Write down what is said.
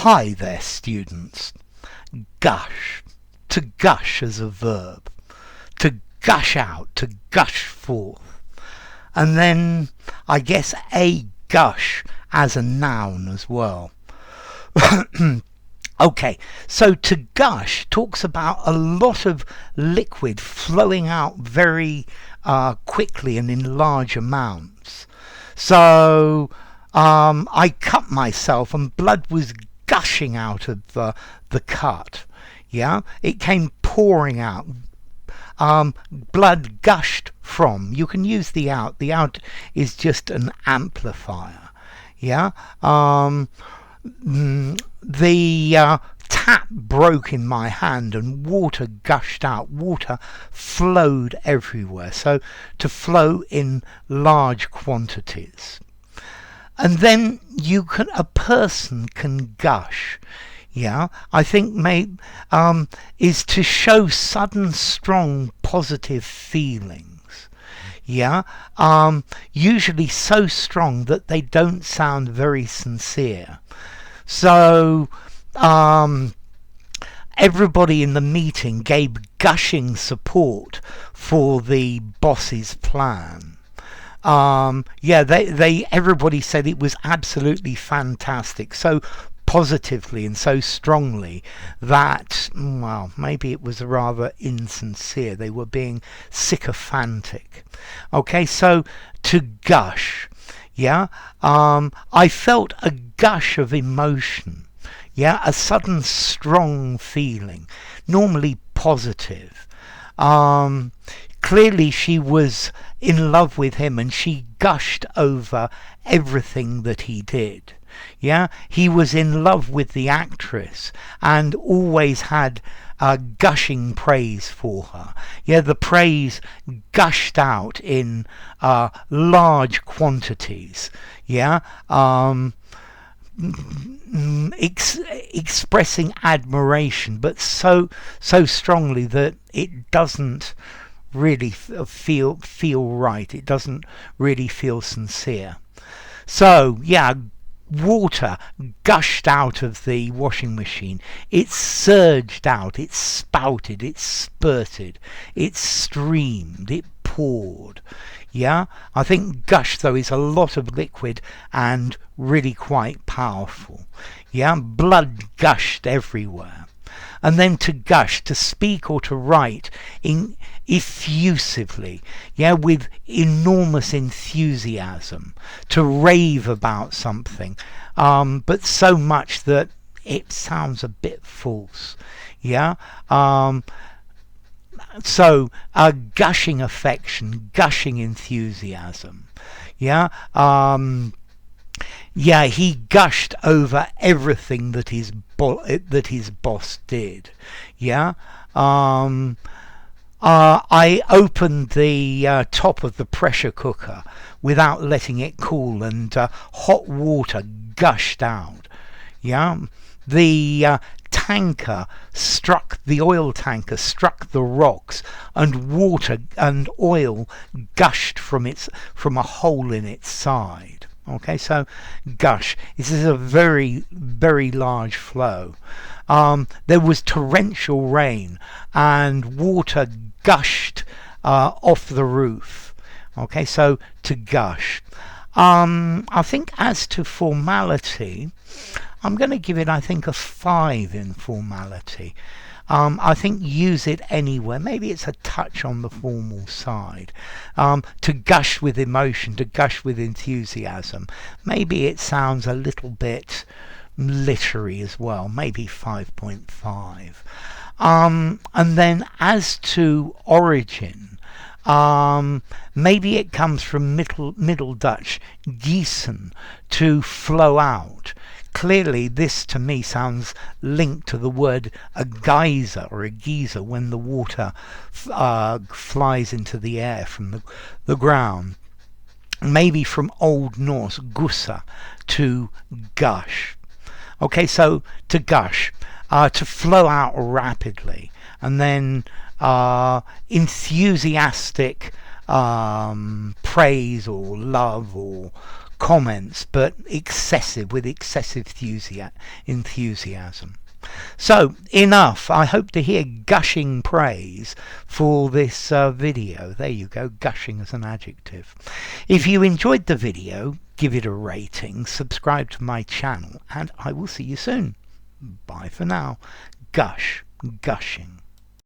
Hi there, students. Gush. To gush as a verb. To gush out, to gush forth. And then, I guess, a gush as a noun as well. Okay, so to gush talks about a lot of liquid flowing out very quickly and in large amounts. So I cut myself and blood was gushing out of the cut. Yeah, it came pouring out. Blood gushed from. You can use the out. The out is just an amplifier. Yeah. The tap broke in my hand and water gushed out. Water flowed everywhere. So to flow in large quantities. And then a person can gush. Yeah, I think is to show sudden, strong, positive feelings. Yeah, usually so strong that they don't sound very sincere. So, everybody in the meeting gave gushing support for the boss's plan. Everybody said it was absolutely fantastic. So positively and so strongly that, well, maybe it was rather insincere. They were being sycophantic. Okay, so to gush. Yeah, I felt a gush of emotion. Yeah, a sudden strong feeling, normally positive. Clearly she was in love with him and she gushed over everything that he did. Yeah, he was in love with the actress and always had gushing praise for her. Yeah, the praise gushed out in large quantities. Yeah, expressing admiration, but so strongly that it doesn't really feel right. It doesn't really feel sincere. So yeah, water gushed out of the washing machine. It surged out, it spouted, it spurted, it streamed, it poured. Yeah, I think gush though is a lot of liquid and really quite powerful. Yeah, blood gushed everywhere. And then to gush, to speak or to write effusively, yeah, with enormous enthusiasm, to rave about something, but so much that it sounds a bit false. Yeah. So gushing affection, gushing enthusiasm. Yeah. Yeah, he gushed over everything that his boss did. Yeah. I opened the top of the pressure cooker without letting it cool, and hot water gushed out. Yeah. The oil tanker struck the rocks, and water and oil gushed from a hole in its side. Okay, so gush. This is a very, very large flow. There was torrential rain and water gushed off the roof. Okay, so to gush. I think as to formality, I'm going to give it, I think, a 5 in formality. I think use it anywhere. Maybe it's a touch on the formal side. To gush with emotion, to gush with enthusiasm. Maybe it sounds a little bit literary as well. Maybe 5.5. And then as to origin, maybe it comes from Middle Dutch giesen, to flow out. Clearly this to me sounds linked to the word a geyser or a geyser, when the water flies into the air from the ground. Maybe from Old Norse gussa, to gush. Okay, so to gush, to flow out rapidly, and then enthusiastic praise or love or comments, but with excessive enthusiasm. So, enough. I hope to hear gushing praise for this video. There you go, gushing as an adjective. If you enjoyed the video, give it a rating, subscribe to my channel, and I will see you soon. Bye for now. Gushing.